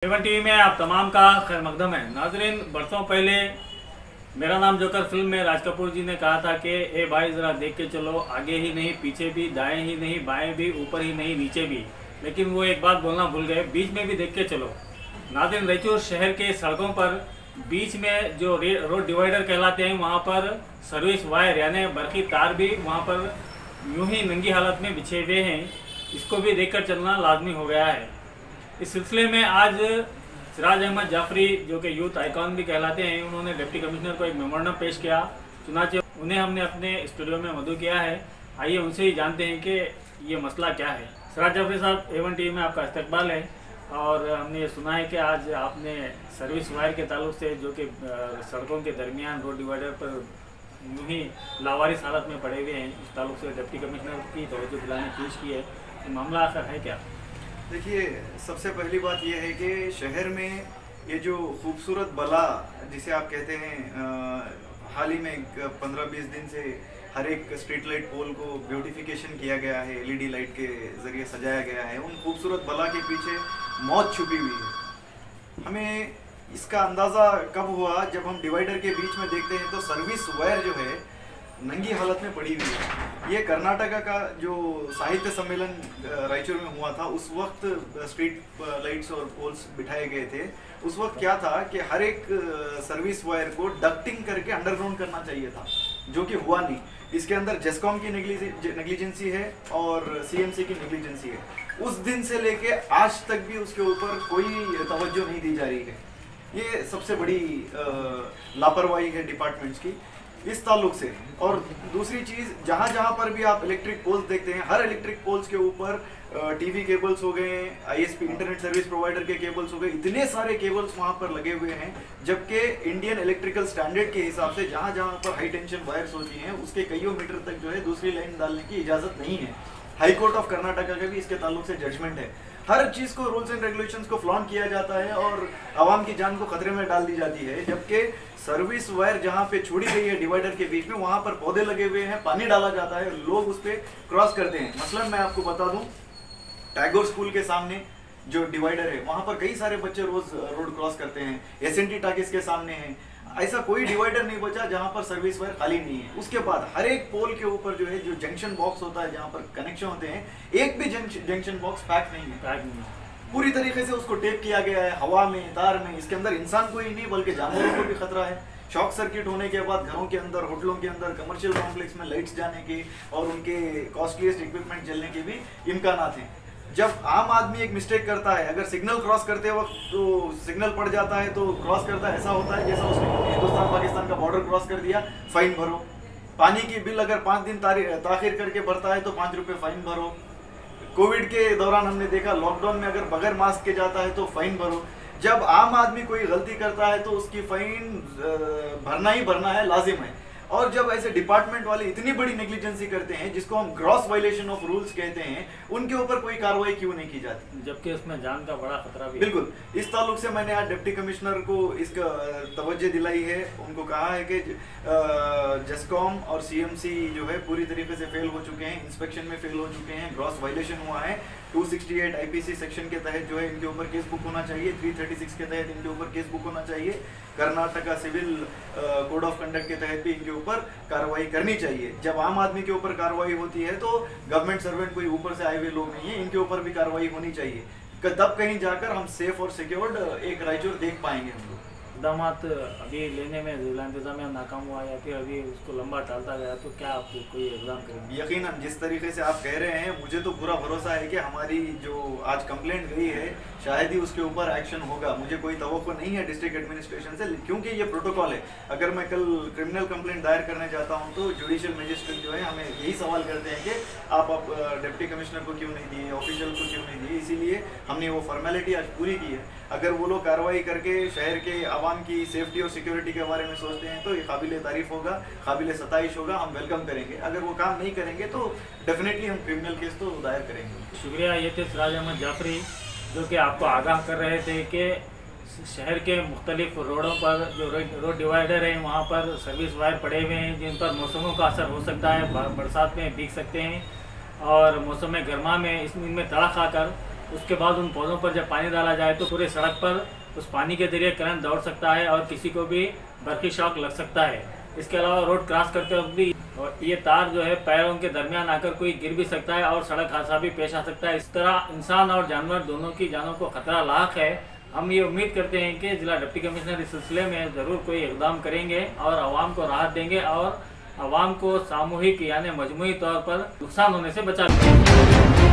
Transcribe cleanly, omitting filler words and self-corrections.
Avon TV में आप तमाम का खैर मकदम है। नाजरीन, बरसों पहले मेरा नाम जोकर फिल्म में राज कपूर जी ने कहा था कि ए भाई ज़रा देख के चलो, आगे ही नहीं पीछे भी, दाएं ही नहीं बाएं भी, ऊपर ही नहीं नीचे भी। लेकिन वो एक बात बोलना भूल गए, बीच में भी देख के चलो। नाजरीन, रायचूर शहर के सड़कों पर बीच में जो रोड डिवाइडर कहलाते हैं, वहाँ पर सर्विस वायर यानी बरकी तार भी वहाँ पर यूं ही नंगी हालत में बिछे हुए हैं। इसको भी देखकर चलना लाजमी हो गया है। इस सिलसिले में आज सिराज अहमद जाफरी, जो कि यूथ आइकॉन भी कहलाते हैं, उन्होंने डिप्टी कमिश्नर को एक मेमोरेंडम पेश किया। चुनाचे उन्हें हमने अपने स्टूडियो में मदऊ किया है। आइए उनसे ही जानते हैं कि ये मसला क्या है। सिराज जाफरी साहब, एवन टीवी में आपका इस्तकबाल है। और हमने ये सुना है कि आज आपने सर्विस वायर के ताल्लुक से, जो कि सड़कों के दरमियान रोड डिवाइडर पर यूँ ही लावारिस हालत में पड़े हुए हैं, इस ताल्लुक से डिप्टी कमिश्नर की तवज्जो दिलाने पेश की है। तो मामला आखिर है क्या? देखिए, सबसे पहली बात यह है कि शहर में ये जो खूबसूरत बला जिसे आप कहते हैं, हाल ही में 15-20 दिन से हर एक स्ट्रीट लाइट पोल को ब्यूटिफिकेशन किया गया है, एलईडी लाइट के ज़रिए सजाया गया है। उन खूबसूरत बला के पीछे मौत छुपी हुई है। हमें इसका अंदाज़ा कब हुआ, जब हम डिवाइडर के बीच में देखते हैं तो सर्विस वायर जो है नंगी हालत में पड़ी हुई है। ये कर्नाटका का जो साहित्य सम्मेलन रायचूर में हुआ था, उस वक्त स्ट्रीट लाइट्स और पोल्स बिठाए गए थे। उस वक्त क्या था कि हर एक सर्विस वायर को डक्टिंग करके अंडरग्राउंड करना चाहिए था, जो कि हुआ नहीं। इसके अंदर जेस्कॉम की नेग्लिजेंसी है और सीएमसी की नेग्लिजेंसी है। उस दिन से लेके आज तक भी उसके ऊपर कोई तवज्जो नहीं दी जा रही है। ये सबसे बड़ी लापरवाही है डिपार्टमेंट्स की इस ताल्लुक से। और दूसरी चीज़, जहाँ जहाँ पर भी आप इलेक्ट्रिक पोल्स देखते हैं, हर इलेक्ट्रिक पोल्स के ऊपर टीवी केबल्स हो गए, आईएसपी इंटरनेट सर्विस प्रोवाइडर के केबल्स हो गए, इतने सारे केबल्स वहाँ पर लगे हुए हैं। जबकि इंडियन इलेक्ट्रिकल स्टैंडर्ड के हिसाब से जहाँ जहाँ पर हाई टेंशन वायर्स होती हैं, उसके कईयों मीटर तक जो है दूसरी लाइन डालने की इजाज़त नहीं है। हाई कोर्ट ऑफ कर्नाटका का भी इसके ताल्लुक से जजमेंट है। हर चीज़ को, रूल्स एंड रेगुलेशंस को फ्लॉन्ट किया जाता है और आवाम की जान को खतरे में डाल दी जाती है। जबकि सर्विस वायर जहाँ पे छोड़ी गई है डिवाइडर के बीच में, वहाँ पर पौधे लगे हुए हैं, पानी डाला जाता है, लोग उस पर क्रॉस करते हैं। मसलन मैं आपको बता दूं, टैगोर स्कूल के सामने जो डिवाइडर है, वहाँ पर कई सारे बच्चे रोज रोड क्रॉस करते हैं। एसएनटी टाकिस के सामने है। ऐसा कोई डिवाइडर नहीं बचा जहाँ पर सर्विस वायर खाली नहीं है। उसके बाद हर एक पोल के ऊपर जो है, जो जंक्शन बॉक्स होता है जहाँ पर कनेक्शन होते हैं, एक भी जंक्शन बॉक्स पैक नहीं है। पूरी तरीके से उसको टेप किया गया है, हवा में, तार में। इसके अंदर इंसान को ही नहीं बल्कि जानवरों को भी खतरा है। शॉक सर्किट होने के बाद घरों के अंदर, होटलों के अंदर, कमर्शियल कॉम्प्लेक्स में लाइट्स जाने के और उनके कॉस्टलीस्ट इक्विपमेंट जलने के भी इम्कानात हैं। जब आम आदमी एक मिस्टेक करता है, अगर सिग्नल क्रॉस करते वक्त तो सिग्नल पड़ जाता है तो क्रॉस करता है, ऐसा होता है जैसा उसने हिंदुस्तान पाकिस्तान का बॉर्डर क्रॉस कर दिया, फाइन भरो। पानी की बिल अगर 5 दिन ताखिर करके भरता है तो 5 रुपये फाइन भरो। कोविड के दौरान हमने देखा, लॉकडाउन में अगर बगैर मास्क के जाता है तो फाइन भरो। जब आम आदमी कोई गलती करता है तो उसकी फाइन भरना ही भरना है, लाजिम है। और जब ऐसे डिपार्टमेंट वाले इतनी बड़ी नेग्लिजेंसी करते हैं, जिसको हम ग्रॉस वायलेशन ऑफ रूल्स कहते हैं, उनके ऊपर कोई कार्रवाई क्यों नहीं की जाती, जबकि उसमें जान का बड़ा खतरा भी है। बिल्कुल। इस ताल्लुक से मैंने आज डिप्टी कमिश्नर को इसका तवज्जो दिलाई है। उनको कहा है कि जेस्कॉम और सीएमसी जो है पूरी तरीके से फेल हो चुके हैं, इंस्पेक्शन में फेल हो चुके हैं, ग्रॉस वायलेशन हुआ है। 268 आईपीसी सेक्शन के तहत जो है इनके ऊपर केस बुक होना चाहिए। 336 के तहत इनके ऊपर केस बुक होना चाहिए। Karnataka civil code of conduct के तहत भी इनके ऊपर कार्रवाई करनी चाहिए। जब आम आदमी के ऊपर कार्रवाई होती है तो गवर्नमेंट सर्वेंट कोई ऊपर से आए हुए लोग नहीं है, इनके ऊपर भी कार्रवाई होनी चाहिए। तब कहीं जाकर हम सेफ और सिक्योर्ड एक रायचूर देख पाएंगे हम लोग। इकदामात अभी लेने में जिला इंतजामिया नाकाम हुआ या फिर अभी उसको लंबा टालता गया, तो क्या आप कोई इकदाम करेंगे? यकीनन, जिस तरीके से आप कह रहे हैं, मुझे तो पूरा भरोसा है कि हमारी जो आज कंप्लेंट गई है, शायद ही उसके ऊपर एक्शन होगा। मुझे कोई तवक्को नहीं है डिस्ट्रिक्ट एडमिनिस्ट्रेशन से, क्योंकि ये प्रोटोकॉल है। अगर मैं कल क्रिमिनल कंप्लेंट दायर करने जाता हूँ तो जुडिशियल मजिस्ट्रेट जो है हमें यही सवाल करते हैं कि आप डिप्टी कमिश्नर को क्यों नहीं दिए, ऑफिशियल को क्यों नहीं दिए। इसीलिए हमने वो फॉर्मेलिटी आज पूरी की है। अगर वो लोग कार्रवाई करके शहर के आवाम की सेफ्टी और सिक्योरिटी के बारे में सोचते हैं तो ये काबिल तारीफ होगा, काबिल सताइश होगा, हम वेलकम करेंगे। अगर वो काम नहीं करेंगे तो डेफिनेटली हम क्रिमिनल केस तो दायर करेंगे। शुक्रिया। ये थे सिराज अहमद जाफरी, जो कि आपको आगाह कर रहे थे कि शहर के मुख्तलिफ रोडों पर जो रोड डिवाइडर हैं, वहाँ पर सर्विस वायर पड़े हुए हैं, जिन पर मौसमों का असर हो सकता है। बरसात में भीग सकते हैं और मौसम गर्मा में इनमें तड़ा खाकर उसके बाद उन पौधों पर जब पानी डाला जाए तो पूरे सड़क पर उस पानी के जरिए करंट दौड़ सकता है और किसी को भी बर्फी शॉक लग सकता है। इसके अलावा रोड क्रॉस करते वक्त भी और ये तार जो है पैरों के दरमियान आकर कोई गिर भी सकता है और सड़क हादसा भी पेश आ सकता है। इस तरह इंसान और जानवर दोनों की जानों को खतरा लाक है। हम ये उम्मीद करते हैं कि जिला डिप्टी कमिश्नर इस सिलसिले में ज़रूर कोई इकदाम करेंगे और आवाम को राहत देंगे और आवाम को सामूहिक यानी मजमूई तौर पर नुकसान होने से बचा लेंगे।